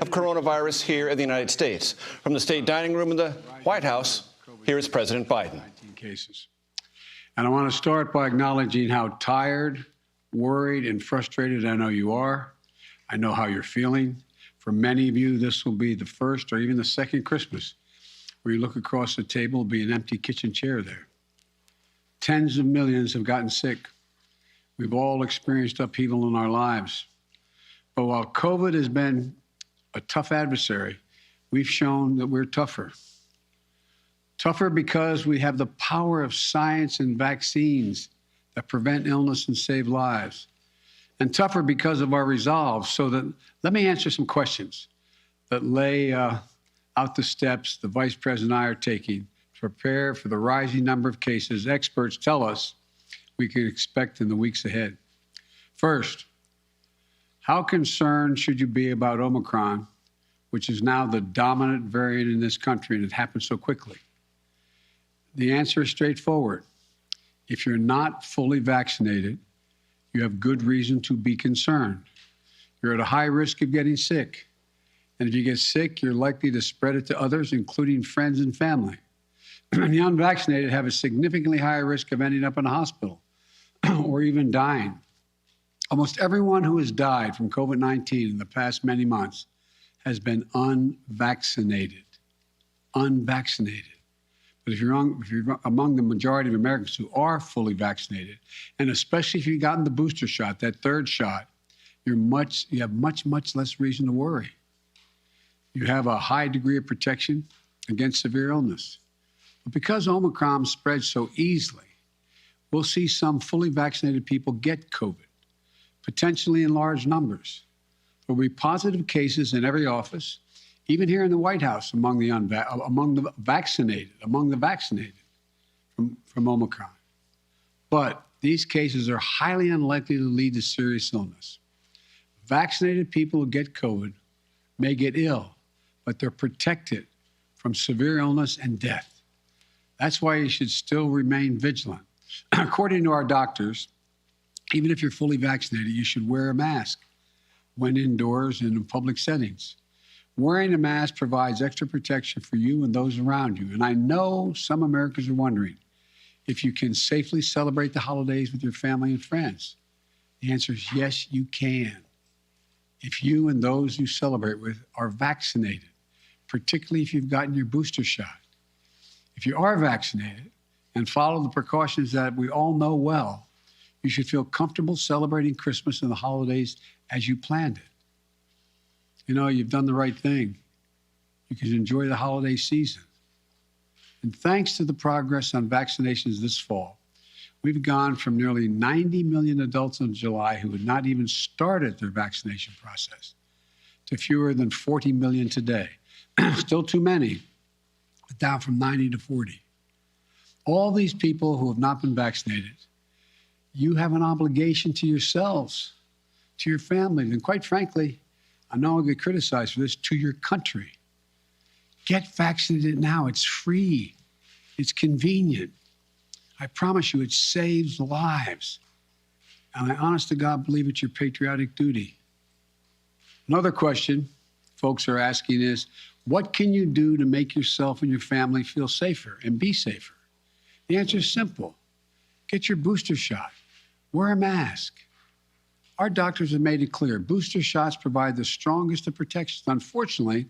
of coronavirus here in the United States. From the state dining room in the White House, here is President Biden. 19 cases. And I want to start by acknowledging how tired, worried, and frustrated I know you are. I know how you're feeling. For many of you, this will be the first or even the second Christmas where you look across the table, will be an empty kitchen chair there. Tens of millions have gotten sick. We've all experienced upheaval in our lives. But while COVID has been a tough adversary, we've shown that we're tougher. Tougher because we have the power of science and vaccines that prevent illness and save lives. And tougher because of our resolve. So that, let me answer some questions that lay out the steps the Vice President and I are taking to prepare for the rising number of cases experts tell us we can expect in the weeks ahead. First, how concerned should you be about Omicron, which is now the dominant variant in this country, and it happened so quickly? The answer is straightforward. If you're not fully vaccinated, you have good reason to be concerned. You're at a high risk of getting sick. And if you get sick, you're likely to spread it to others, including friends and family. The unvaccinated have a significantly higher risk of ending up in a hospital or even dying. Almost everyone who has died from COVID-19 in the past many months has been unvaccinated. Unvaccinated. But if you're among the majority of Americans who are fully vaccinated, and especially if you've gotten the booster shot, that third shot, you have much less reason to worry. You have a high degree of protection against severe illness. But because Omicron spreads so easily, we'll see some fully vaccinated people get COVID, potentially in large numbers. There will be positive cases in every office, even here in the White House among the vaccinated from Omicron. But these cases are highly unlikely to lead to serious illness. Vaccinated people who get COVID may get ill, but they're protected from severe illness and death. That's why you should still remain vigilant. According to our doctors, even if you're fully vaccinated, you should wear a mask when indoors and in public settings. Wearing a mask provides extra protection for you and those around you. And I know some Americans are wondering if you can safely celebrate the holidays with your family and friends. The answer is yes, you can. If you and those you celebrate with are vaccinated, particularly if you've gotten your booster shot. If you are vaccinated and follow the precautions that we all know well, you should feel comfortable celebrating Christmas and the holidays as you planned it. You know, you've done the right thing. You can enjoy the holiday season. And thanks to the progress on vaccinations this fall, we've gone from nearly 90 million adults in July who had not even started their vaccination process to fewer than 40 million today. Still too many, but down from 90 to 40. All these people who have not been vaccinated, you have an obligation to yourselves, to your families, and quite frankly, I know I'll get criticized for this, to your country. Get vaccinated now. It's free. It's convenient. I promise you, it saves lives. And I honest to God believe it's your patriotic duty. Another question folks are asking is, what can you do to make yourself and your family feel safer and be safer? The answer is simple. Get your booster shot. Wear a mask. Our doctors have made it clear. Booster shots provide the strongest of protections. Unfortunately,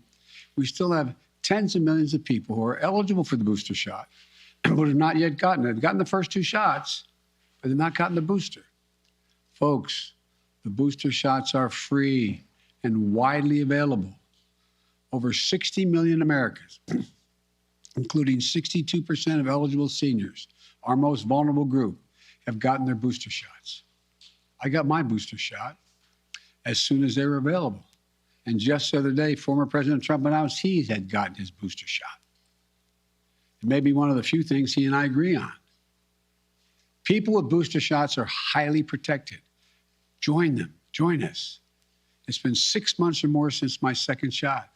we still have tens of millions of people who are eligible for the booster shot but have not yet gotten it. They've gotten the first two shots, but they've not gotten the booster. Folks, the booster shots are free and widely available. Over 60 million Americans, including 62% of eligible seniors, our most vulnerable group, have gotten their booster shots. I got my booster shot as soon as they were available. And just the other day, former President Trump announced he had gotten his booster shot. It may be one of the few things he and I agree on. People with booster shots are highly protected. Join them. Join us. It's been 6 months or more since my second shot.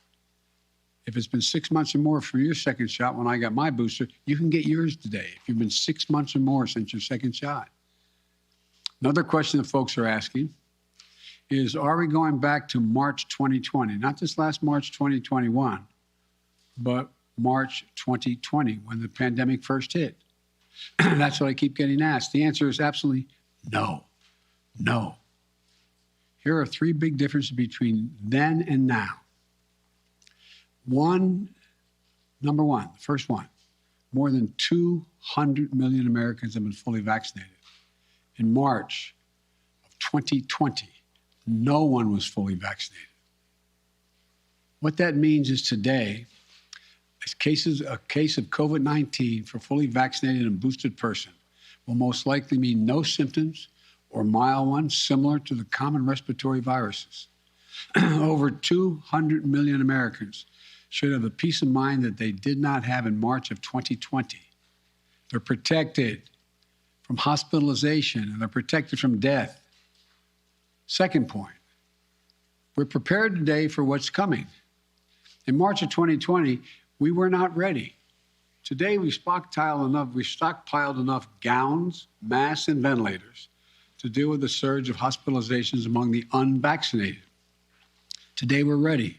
If it's been 6 months or more for your second shot when I got my booster, you can get yours today if you've been 6 months or more since your second shot. Another question that folks are asking is, are we going back to March 2020? Not this last March 2021, but March 2020 when the pandemic first hit. That's what I keep getting asked. The answer is absolutely no. No. Here are three big differences between then and now. Number one, the first one, more than 200 million Americans have been fully vaccinated. In March of 2020, no one was fully vaccinated. What that means is today, a case of COVID-19 for fully vaccinated and boosted person will most likely mean no symptoms or mild ones similar to the common respiratory viruses. Over 200 million Americans should have the peace of mind that they did not have in March of 2020. They're protected from hospitalization and they're protected from death. Second point, we're prepared today for what's coming. In March of 2020, we were not ready. Today, we stockpiled enough gowns, masks, and ventilators to deal with the surge of hospitalizations among the unvaccinated. Today, we're ready.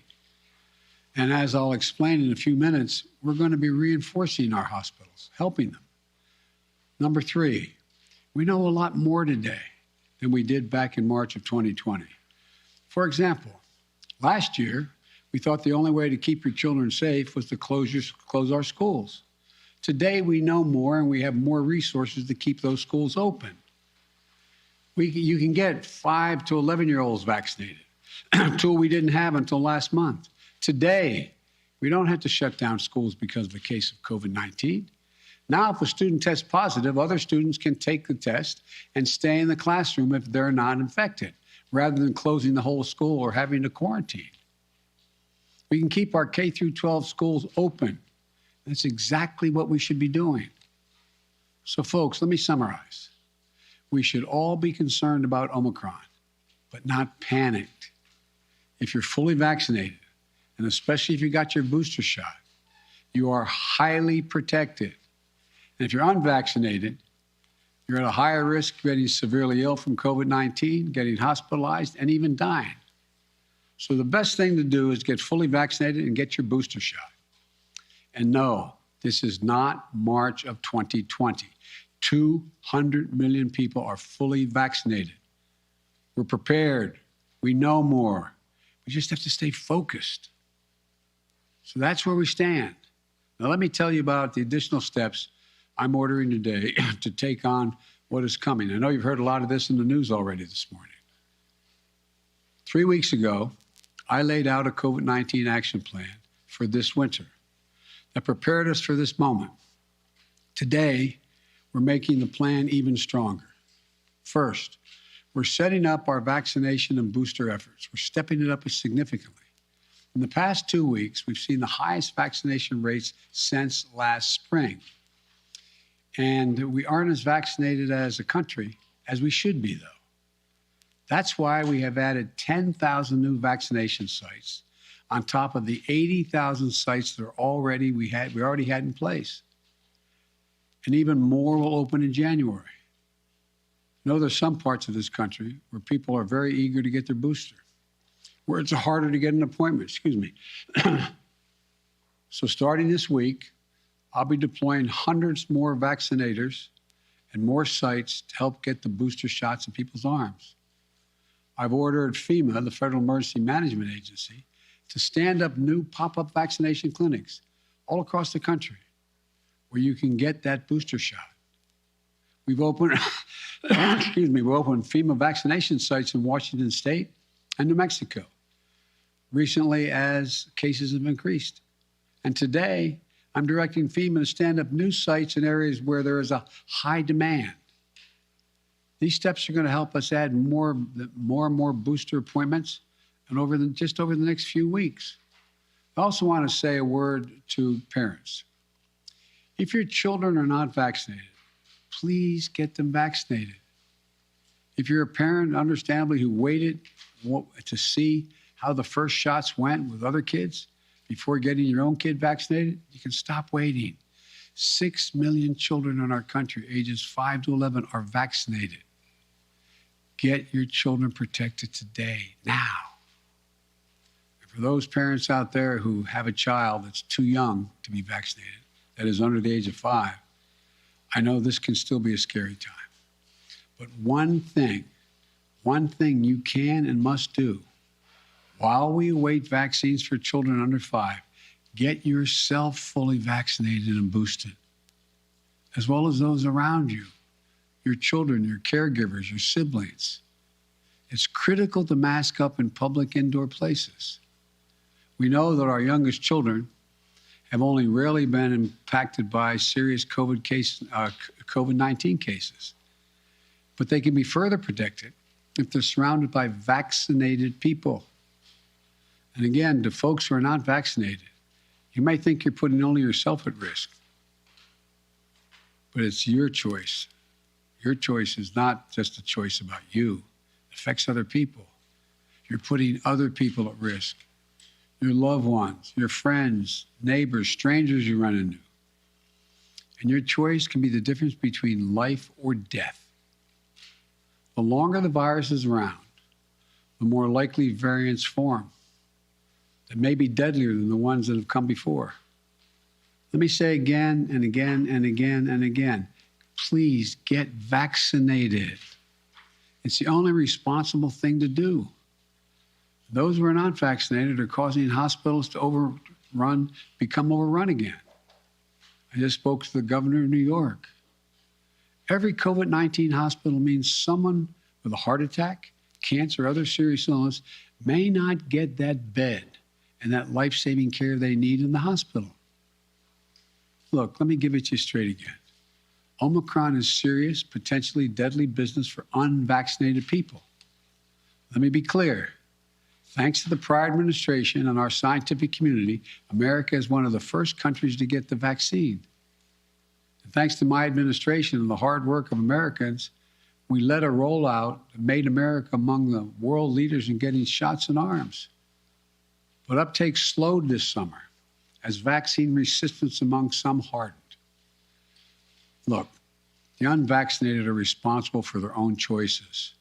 And as I'll explain in a few minutes, we're going to be reinforcing our hospitals, helping them. Number three, we know a lot more today than we did back in March of 2020. For example, last year, we thought the only way to keep your children safe was to close our schools. Today, we know more and we have more resources to keep those schools open. You can get 5 to 11-year-olds vaccinated, a tool we didn't have until last month. Today, we don't have to shut down schools because of a case of COVID-19. Now, if a student tests positive, other students can take the test and stay in the classroom if they're not infected, rather than closing the whole school or having to quarantine. We can keep our K through 12 schools open. That's exactly what we should be doing. So, folks, let me summarize. We should all be concerned about Omicron, but not panicked. If you're fully vaccinated, and especially if you got your booster shot, you are highly protected. And if you're unvaccinated, you're at a higher risk of getting severely ill from COVID-19, getting hospitalized, and even dying. So the best thing to do is get fully vaccinated and get your booster shot. And no, this is not March of 2020. 200 million people are fully vaccinated. We're prepared. We know more. We just have to stay focused. So that's where we stand. Now, let me tell you about the additional steps I'm ordering today to take on what is coming. I know you've heard a lot of this in the news already this morning. 3 weeks ago, I laid out a COVID-19 action plan for this winter that prepared us for this moment. Today, we're making the plan even stronger. First, we're setting up our vaccination and booster efforts. We're stepping it up significantly. In the past 2 weeks, we've seen the highest vaccination rates since last spring. And we aren't as vaccinated as a country as we should be, though. That's why we have added 10,000 new vaccination sites on top of the 80,000 sites that we already had in place. And even more will open in January. You know, there's some parts of this country where people are very eager to get their booster, where it's harder to get an appointment, So starting this week, I'll be deploying hundreds more vaccinators and more sites to help get the booster shots in people's arms. I've ordered FEMA, the Federal Emergency Management Agency, to stand up new pop-up vaccination clinics all across the country where you can get that booster shot. We've opened, we've opened FEMA vaccination sites in Washington State and New Mexico recently as cases have increased. And today, I'm directing FEMA to stand up new sites in areas where there is a high demand. These steps are going to help us add more and more booster appointments and just over the next few weeks. I also want to say a word to parents. If your children are not vaccinated, please get them vaccinated. If you're a parent, understandably, who waited to see how the first shots went with other kids before getting your own kid vaccinated, you can stop waiting. 6 million children in our country, ages 5 to 11, are vaccinated. Get your children protected today, now. And for those parents out there who have a child that's too young to be vaccinated, that is under the age of 5, I know this can still be a scary time. But one thing you can and must do while we await vaccines for children under 5, get yourself fully vaccinated and boosted, as well as those around you, your children, your caregivers, your siblings. It's critical to mask up in public indoor places. We know that our youngest children have only rarely been impacted by serious COVID-19 cases, but they can be further protected if they're surrounded by vaccinated people. And again, to folks who are not vaccinated, you might think you're putting only yourself at risk, but it's your choice. Your choice is not just a choice about you. It affects other people. You're putting other people at risk. Your loved ones, your friends, neighbors, strangers you run into. And your choice can be the difference between life or death. The longer the virus is around, the more likely variants form that may be deadlier than the ones that have come before. Let me say again and again and again and again, please get vaccinated. It's the only responsible thing to do. Those who are not vaccinated are causing hospitals to become overrun again. I just spoke to the governor of New York. Every COVID-19 hospital means someone with a heart attack, cancer, or other serious illness may not get that bed and that life-saving care they need in the hospital. Look, let me give it to you straight again. Omicron is serious, potentially deadly business for unvaccinated people. Let me be clear. Thanks to the prior administration and our scientific community, America is one of the first countries to get the vaccine. And thanks to my administration and the hard work of Americans, we led a rollout that made America among the world leaders in getting shots in arms. But uptake slowed this summer as vaccine resistance among some hardened. Look, the unvaccinated are responsible for their own choices.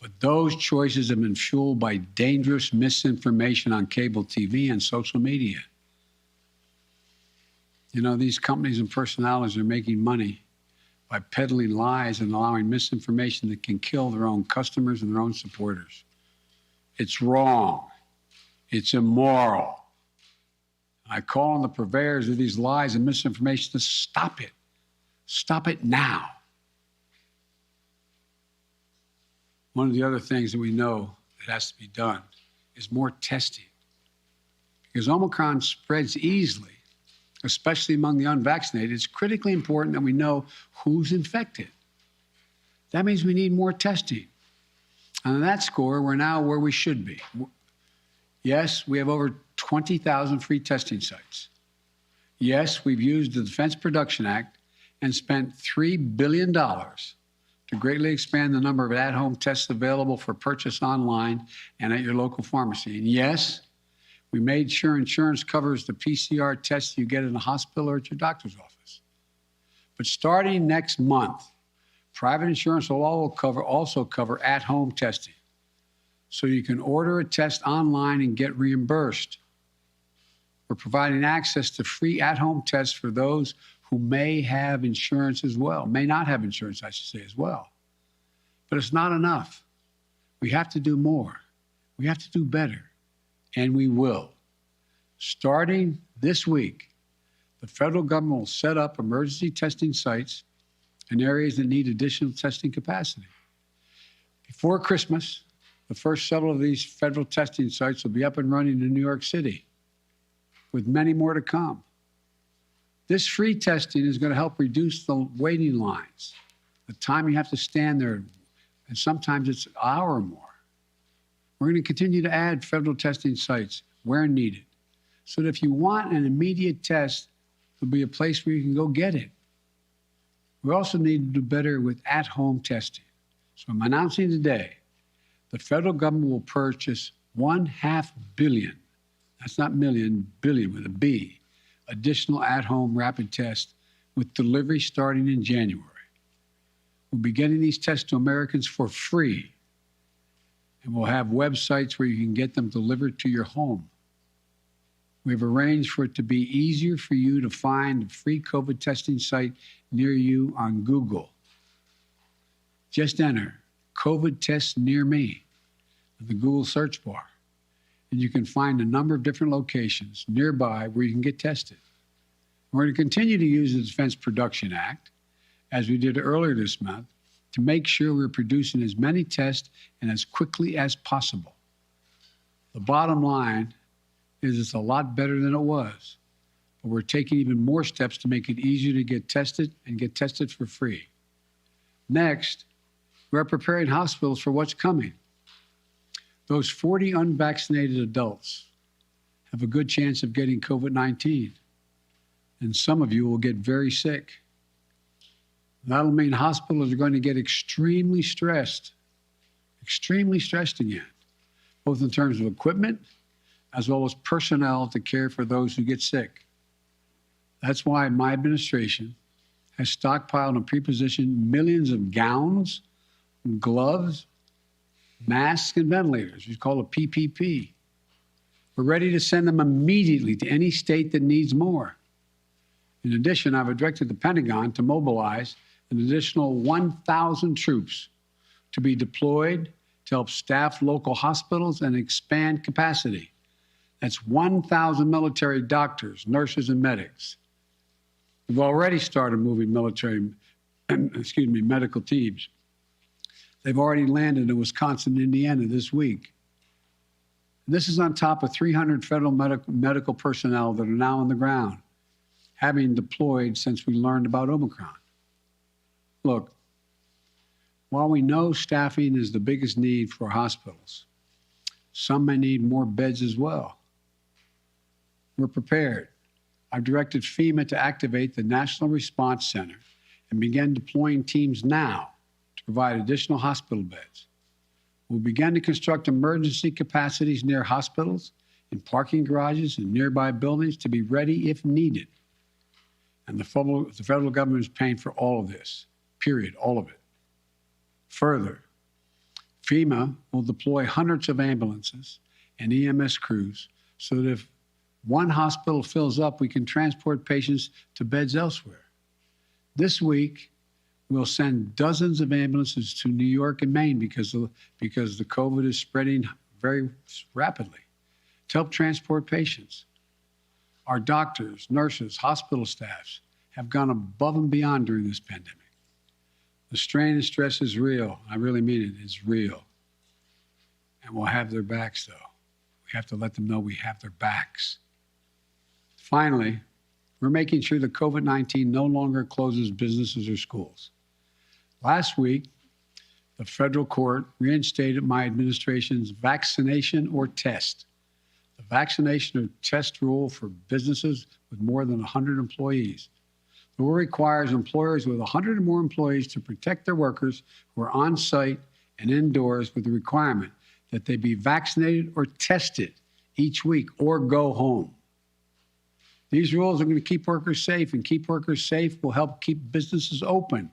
But those choices have been fueled by dangerous misinformation on cable TV and social media. You know, these companies and personalities are making money by peddling lies and allowing misinformation that can kill their own customers and their own supporters. It's wrong. It's immoral. I call on the purveyors of these lies and misinformation to stop it. Stop it now. One of the other things that we know that has to be done is more testing. Because Omicron spreads easily, especially among the unvaccinated, it's critically important that we know who's infected. That means we need more testing. And on that score, we're now where we should be. Yes, we have over 20,000 free testing sites. Yes, we've used the Defense Production Act and spent $3 billion to greatly expand the number of at-home tests available for purchase online and at your local pharmacy. And yes, we made sure insurance covers the PCR tests you get in a hospital or at your doctor's office. But starting next month, private insurance will also cover at-home testing. So you can order a test online and get reimbursed. We're providing access to free at-home tests for those who may have insurance as well, may not have insurance, I should say, as well. But it's not enough. We have to do more. We have to do better, and we will. Starting this week, the federal government will set up emergency testing sites in areas that need additional testing capacity. Before Christmas, the first several of these federal testing sites will be up and running in New York City, with many more to come. This free testing is going to help reduce the waiting lines, the time you have to stand there, and sometimes it's an hour or more. We're going to continue to add federal testing sites where needed, so that if you want an immediate test, there'll be a place where you can go get it. We also need to do better with at-home testing. So I'm announcing today, the federal government will purchase $500 million, that's not million, billion with a B, additional at-home rapid tests with delivery starting in January. We'll be getting these tests to Americans for free. And we'll have websites where you can get them delivered to your home. We've arranged for it to be easier for you to find a free COVID testing site near you on Google. Just enter COVID test near me in the Google search bar, and you can find a number of different locations nearby where you can get tested. We're going to continue to use the Defense Production Act, as we did earlier this month, to make sure we're producing as many tests and as quickly as possible. The bottom line is it's a lot better than it was, but we're taking even more steps to make it easier to get tested and get tested for free. Next, we're preparing hospitals for what's coming. Those 40 unvaccinated adults have a good chance of getting COVID-19, and some of you will get very sick. That'll mean hospitals are going to get extremely stressed again, both in terms of equipment as well as personnel to care for those who get sick. That's why my administration has stockpiled and pre-positioned millions of gowns, gloves, masks, and ventilators. We call it PPP. We're ready to send them immediately to any state that needs more. In addition, I've directed the Pentagon to mobilize an additional 1,000 troops to be deployed to help staff local hospitals and expand capacity. That's 1,000 military doctors, nurses, and medics. We've already started moving medical teams. They've already landed in Wisconsin and Indiana this week. This is on top of 300 federal medical personnel that are now on the ground, having deployed since we learned about Omicron. Look, while we know staffing is the biggest need for hospitals, some may need more beds as well. We're prepared. I've directed FEMA to activate the National Response Center and begin deploying teams now to provide additional hospital beds. We'll begin to construct emergency capacities near hospitals, in parking garages, and nearby buildings to be ready if needed. And the federal government is paying for all of this, period, all of it. Further, FEMA will deploy hundreds of ambulances and EMS crews so that if one hospital fills up, we can transport patients to beds elsewhere. This week, we'll send dozens of ambulances to New York and Maine because the COVID is spreading very rapidly to help transport patients. Our doctors, nurses, hospital staffs have gone above and beyond during this pandemic. The strain and stress is real. I really mean it. It's real. And we'll have their backs, though. We have to let them know we have their backs. Finally, we're making sure that COVID-19 no longer closes businesses or schools. Last week, the federal court reinstated my administration's vaccination or test. The vaccination or test rule for businesses with more than 100 employees. The rule requires employers with 100 or more employees to protect their workers who are on site and indoors with the requirement that they be vaccinated or tested each week or go home. These rules are going to keep workers safe, and keep workers safe will help keep businesses open.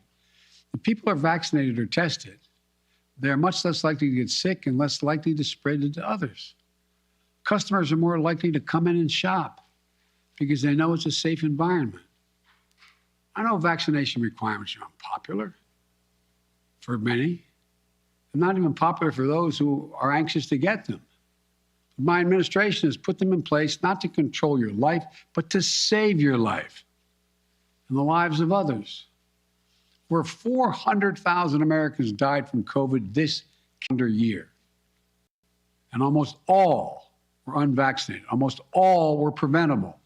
If people are vaccinated or tested, they're much less likely to get sick and less likely to spread it to others. Customers are more likely to come in and shop because they know it's a safe environment. I know vaccination requirements are unpopular for many, and not even popular for those who are anxious to get them. My administration has put them in place not to control your life, but to save your life and the lives of others. Where 400,000 Americans died from COVID this calendar year, and almost all were unvaccinated. Almost all were preventable.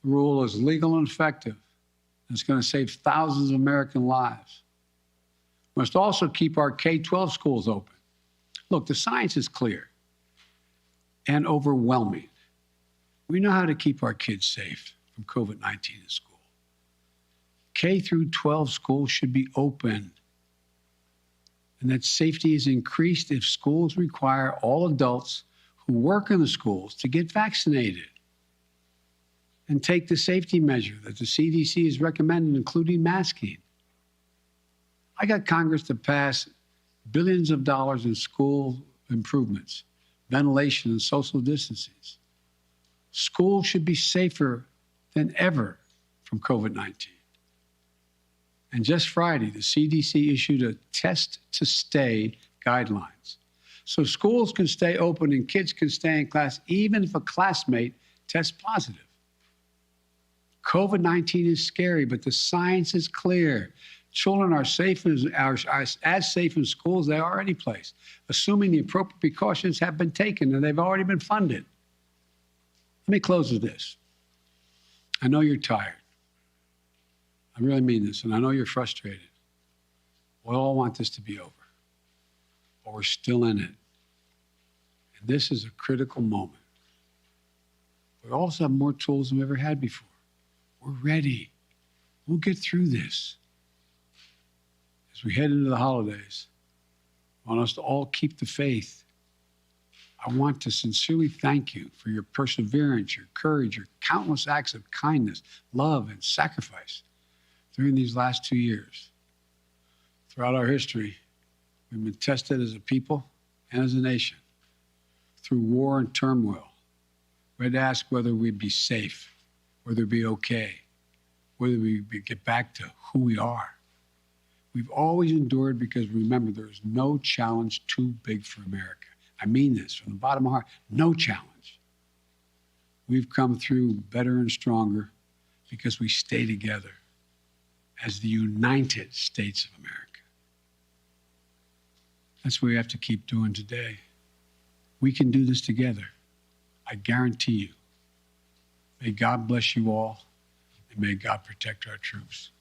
The rule is legal and effective, and it's going to save thousands of American lives. We must also keep our K-12 schools open. Look, the science is clear and overwhelming. We know how to keep our kids safe from COVID-19 in school. K through 12 schools should be open, and that safety is increased if schools require all adults who work in the schools to get vaccinated and take the safety measure that the CDC has recommended, including masking. I got Congress to pass billions of dollars in school improvements, ventilation and social distancing. Schools should be safer than ever from COVID-19. And just Friday, the CDC issued a test to stay guidelines. So schools can stay open and kids can stay in class even if a classmate tests positive. COVID-19 is scary, but the science is clear. Children are safe are as safe in school as they are any place, assuming the appropriate precautions have been taken and they've already been funded. Let me close with this. I know you're tired. I really mean this, and I know you're frustrated. We all want this to be over, but we're still in it. And this is a critical moment. We also have more tools than we ever had before. We're ready. We'll get through this. As we head into the holidays, I want us to all keep the faith. I want to sincerely thank you for your perseverance, your courage, your countless acts of kindness, love, and sacrifice during these last 2 years. Throughout our history, we've been tested as a people and as a nation through war and turmoil. We had to ask whether we'd be safe, whether we'd be okay, whether we'd get back to who we are. We've always endured because remember, there is no challenge too big for America. I mean this from the bottom of my heart, no challenge. We've come through better and stronger because we stay together as the United States of America. That's what we have to keep doing today. We can do this together. I guarantee you. May God bless you all, and may God protect our troops.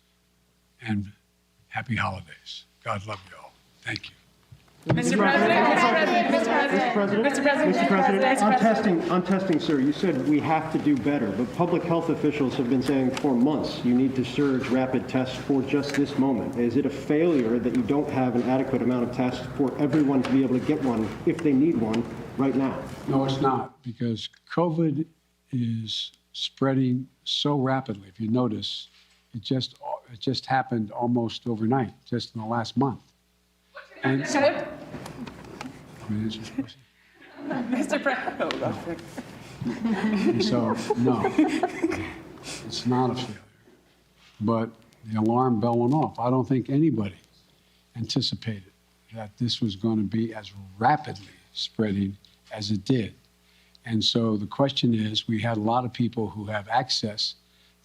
And happy holidays. God love you all. Thank you. Mr. President, on testing, sir, you said we have to do better, but public health officials have been saying for months you need to surge rapid tests for just this moment. Is it a failure that you don't have an adequate amount of tests for everyone to be able to get one if they need one right now? No, it's not, because COVID is spreading so rapidly. If you notice, it just happened almost overnight, just in the last month. And So what, Mr. President? Oh, gosh. And so, no, it's not a failure. But the alarm bell went off. I don't think anybody anticipated that this was going to be as rapidly spreading as it did. And so the question is, we had a lot of people who have access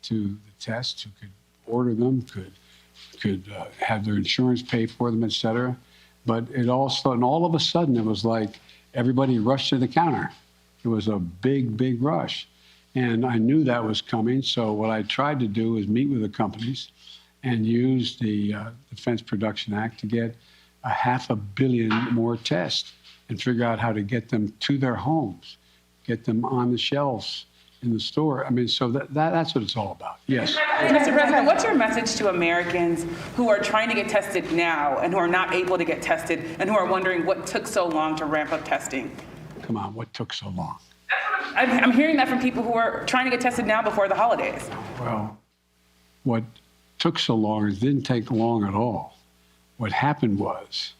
to the tests, who could order them, could have their insurance pay for them, et cetera. But it also, and all of a sudden, it was like everybody rushed to the counter. It was a big, big rush. And I knew that was coming. So what I tried to do is meet with the companies and use the Defense Production Act to get 500 million more tests and figure out how to get them to their homes, get them on the shelves in the store. I mean, so that's what it's all about. Yes. Mr. President, what's your message to Americans who are trying to get tested now and who are not able to get tested and who are wondering what took so long to ramp up testing? Come on, what took so long? I'm hearing that from people who are trying to get tested now before the holidays. Well, what took so long is it didn't take long at all. What happened was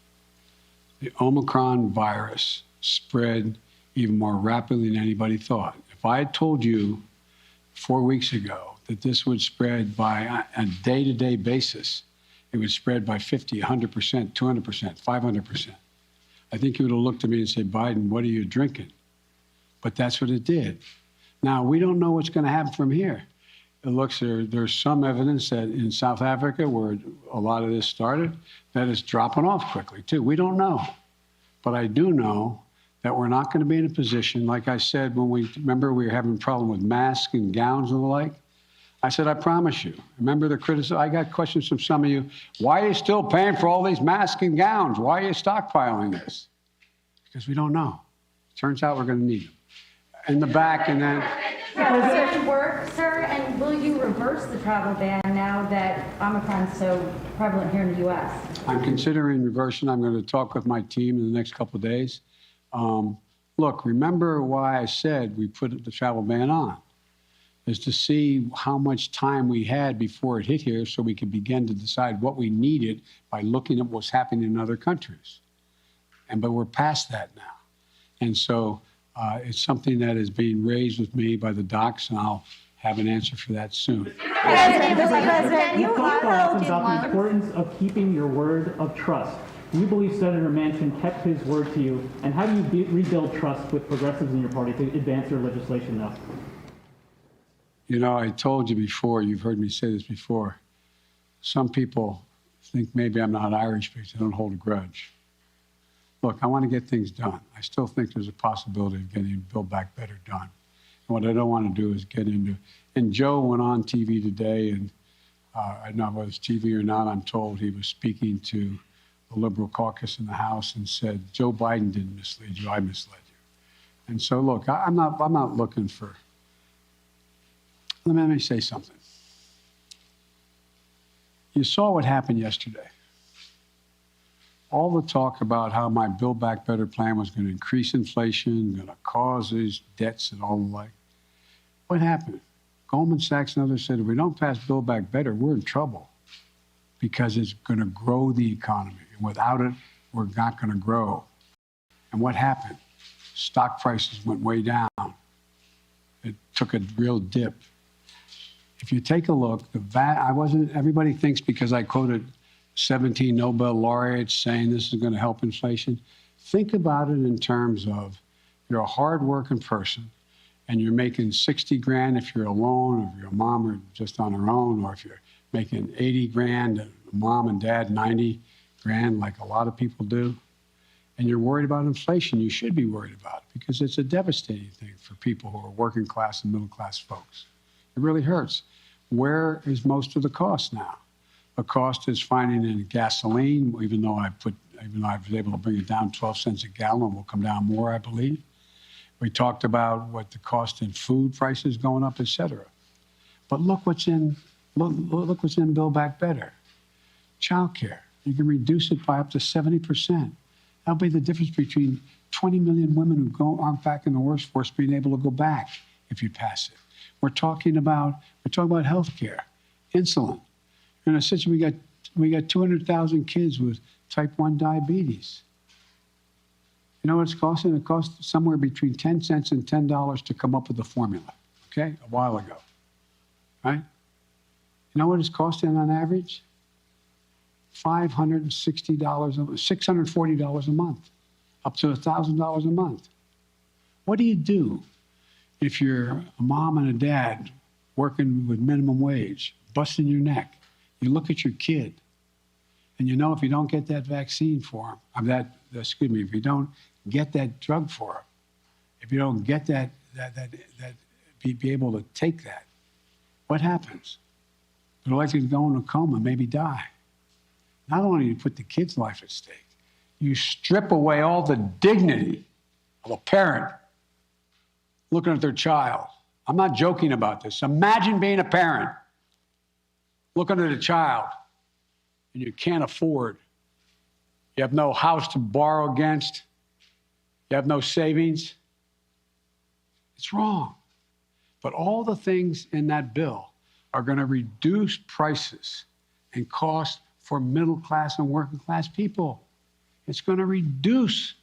the Omicron virus spread even more rapidly than anybody thought. If I had told you 4 weeks ago that this would spread by a day-to-day basis, it would spread by 50, 100%, 200%, 500%. I think you would have looked at me and said, Biden, what are you drinking? But that's what it did. Now, we don't know what's going to happen from here. It looks there's some evidence that in South Africa, where a lot of this started, that it's dropping off quickly, too. We don't know. But I do know that we're not going to be in a position, like I said, when we were having a problem with masks and gowns and the like. I said, I promise you. Remember the criticism? I got questions from some of you. Why are you still paying for all these masks and gowns? Why are you stockpiling this? Because we don't know. Turns out we're going to need them. In the back, and then. Does it work, sir? And will you reverse the travel ban now that Omicron is so prevalent here in the U.S.? I'm considering reversing. I'm going to talk with my team in the next couple of days. Look, remember why I said we put the travel ban on. is to see how much time we had before it hit here so we could begin to decide what we needed by looking at what's happening in other countries. But we're past that now. And so it's something that is being raised with me by the docs, and I'll have an answer for that soon. President, You talk often about the importance of keeping your word of trust. Do you believe Senator Manchin kept his word to you? And how do you rebuild trust with progressives in your party to advance your legislation now? You know, I told you before, you've heard me say this before, some people think maybe I'm not Irish because I don't hold a grudge. Look, I want to get things done. I still think there's a possibility of getting Build Back Better done. And what I don't want to do is get into, and Joe went on TV today, and I don't know whether it's TV or not, I'm told he was speaking to the Liberal caucus in the House and said, Joe Biden didn't mislead you, I misled you. And so, look, I'm not looking for, let me say something. You saw what happened yesterday. All the talk about how my Build Back Better plan was going to increase inflation, going to cause these debts and all the like. What happened? Goldman Sachs and others said, if we don't pass Build Back Better, we're in trouble because it's going to grow the economy. And without it, we're not going to grow. And what happened? Stock prices went way down. It took a real dip. If you take a look, everybody thinks because I quoted 17 Nobel laureates saying this is going to help inflation. Think about it in terms of you're a hard-working person and you're making 60 grand if you're alone, or if your mom are just on her own, or if you're making 80 grand and mom and dad 90 grand like a lot of people do, and you're worried about inflation, you should be worried about it because it's a devastating thing for people who are working class and middle class folks. It really hurts. Where is most of the cost now? The cost is finding in gasoline, even though I was able to bring it down 12 cents a gallon, will come down more, I believe. We talked about what the cost in food prices going up, et cetera. But look what's in Build Back Better. Child care. You can reduce it by up to 70%. That'll be the difference between 20 million women who aren't back in the workforce being able to go back if you pass it. We're talking about health care, insulin. In a situation, we got 200,000 kids with type 1 diabetes. You know what it's costing? It cost somewhere between 10 cents and $10 to come up with the formula, okay, a while ago, right? You know what it's costing on average? $640 a month, up to $1,000 a month. What do you do if you're a mom and a dad working with minimum wage, busting your neck? You look at your kid, and you know if you don't get that vaccine for him, if you don't get that drug for him, if you don't get be able to take that, what happens? They're likely to go in a coma, maybe die. Not only do you put the kid's life at stake, you strip away all the dignity of a parent looking at their child. I'm not joking about this. Imagine being a parent, looking at a child, and you can't afford. You have no house to borrow against. You have no savings. It's wrong. But all the things in that bill are going to reduce prices and cost for middle class and working class people. It's going to reduce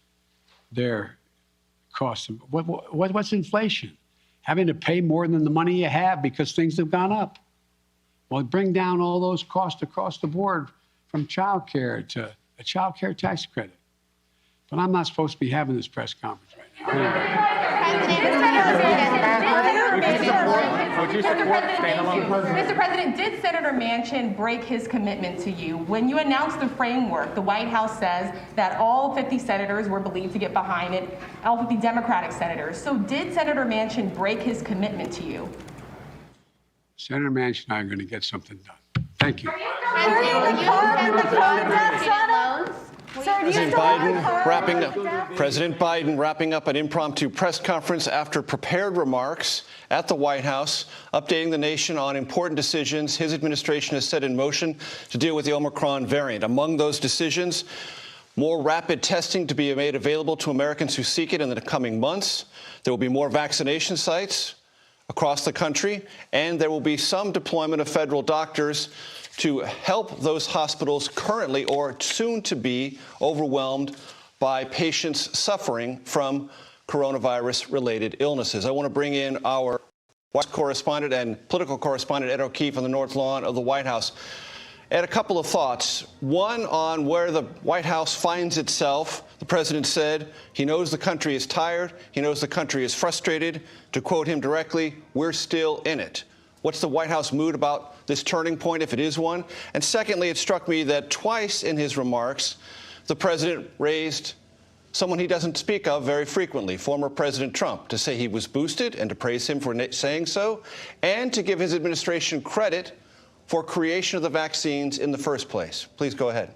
their costs. What's inflation? Having to pay more than the money you have because things have gone up. Well, bring down all those costs across the board, from child care to a child care tax credit. But I'm not supposed to be having this press conference right now. Mr. President, did Senator Manchin break his commitment to you? When you announced the framework, the White House says that all 50 senators were believed to get behind it, all 50 Democratic senators. So did Senator Manchin break his commitment to you? Senator Manchin and I are going to get something done. Thank you. President Biden wrapping up an impromptu press conference after prepared remarks at the White House, updating the nation on important decisions his administration has set in motion to deal with the Omicron variant. Among those decisions, more rapid testing to be made available to Americans who seek it in the coming months. There will be more vaccination sites, across the country, and there will be some deployment of federal doctors to help those hospitals currently or soon to be overwhelmed by patients suffering from coronavirus-related illnesses. I want to bring in our correspondent and political correspondent, Ed O'Keefe, on the North Lawn of the White House. Ed, a couple of thoughts. One on where the White House finds itself. The president said he knows the country is tired. He knows the country is frustrated. To quote him directly, we're still in it. What's the White House mood about this turning point, if it is one? And secondly, it struck me that twice in his remarks, the president raised someone he doesn't speak of very frequently, former President Trump, to say he was boosted and to praise him for saying so, and to give his administration credit for creation of the vaccines in the first place. Please go ahead.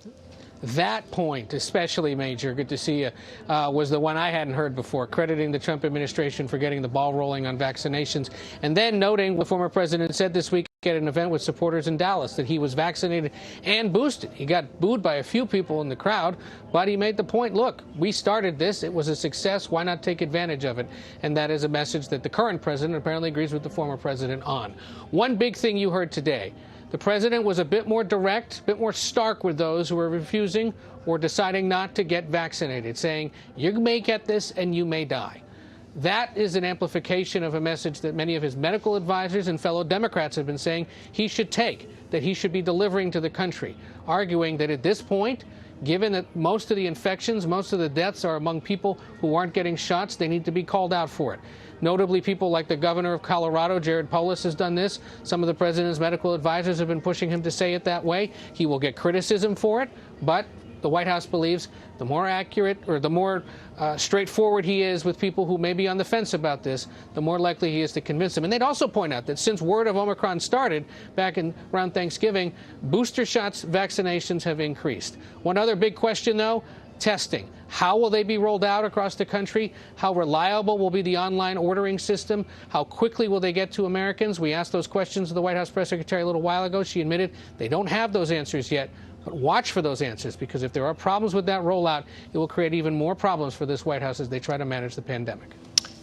That point, especially, Major, good to see you, was the one I hadn't heard before, crediting the Trump administration for getting the ball rolling on vaccinations, and then noting what former president said this week at an event with supporters in Dallas, that he was vaccinated and boosted. He got booed by a few people in the crowd, but he made the point, look, we started this. It was a success. Why not take advantage of it? And that is a message that the current president apparently agrees with the former president on. One big thing you heard today, the president was a bit more direct, a bit more stark with those who are refusing or deciding not to get vaccinated, saying, you may get this and you may die. That is an amplification of a message that many of his medical advisors and fellow Democrats have been saying he should take, that he should be delivering to the country, arguing that at this point, given that most of the infections, most of the deaths are among people who aren't getting shots, they need to be called out for it. Notably, people like the governor of Colorado, Jared Polis, has done this. Some of the president's medical advisors have been pushing him to say it that way. He will get criticism for it, but the White House believes the more accurate or the more straightforward he is with people who may be on the fence about this, the more likely he is to convince them. And they'd also point out that since word of Omicron started back around Thanksgiving, booster shots vaccinations have increased. One other big question, though, testing. How will they be rolled out across the country? How reliable will be the online ordering system? How quickly will they get to Americans? We asked those questions to the White House press secretary a little while ago. She admitted they don't have those answers yet. But watch for those answers, because if there are problems with that rollout, it will create even more problems for this White House as they try to manage the pandemic.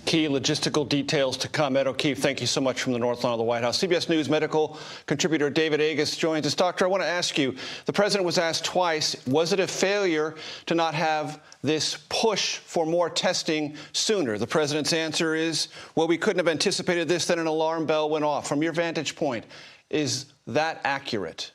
Key logistical details to come. Ed O'Keefe, thank you so much from the North Lawn of the White House. CBS News medical contributor David Agus joins us. Doctor, I want to ask you, the president was asked twice, was it a failure to not have this push for more testing sooner? The president's answer is, well, we couldn't have anticipated this, then an alarm bell went off. From your vantage point, is that accurate?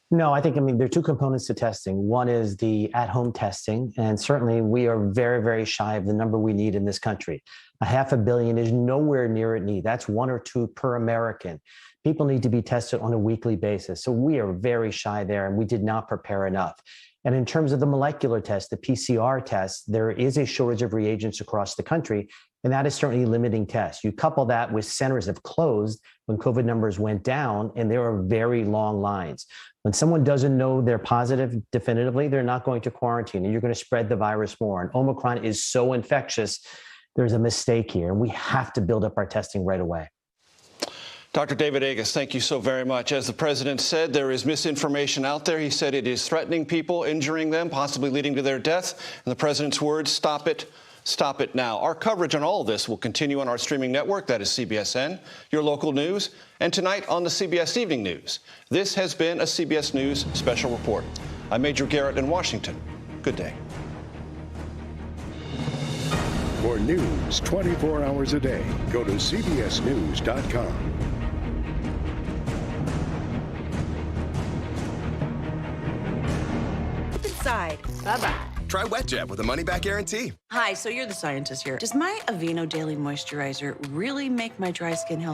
No, I mean, there are two components to testing. One is the at-home testing, and certainly we are very, very shy of the number we need in this country. 500 million is nowhere near at need. That's 1 or 2 per American. People need to be tested on a weekly basis. So we are very shy there, and we did not prepare enough. And in terms of the molecular test, the PCR test, there is a shortage of reagents across the country, and that is certainly limiting tests. You couple that with centers have closed when COVID numbers went down, and there are very long lines. When someone doesn't know they're positive definitively, they're not going to quarantine, and you're going to spread the virus more. And Omicron is so infectious, there's a mistake here, and we have to build up our testing right away. Dr. David Agus, thank you so very much. As the president said, there is misinformation out there. He said it is threatening people, injuring them, possibly leading to their death. And the president's words, stop it. Stop it now. Our coverage on all of this will continue on our streaming network. That is CBSN, your local news, and tonight on the CBS Evening News. This has been a CBS News special report. I'm Major Garrett in Washington. Good day. For news 24 hours a day, go to cbsnews.com. Inside. Bye-bye. Try WetJet with a money-back guarantee. Hi, so you're the scientist here. Does my Aveeno Daily Moisturizer really make my dry skin healthy?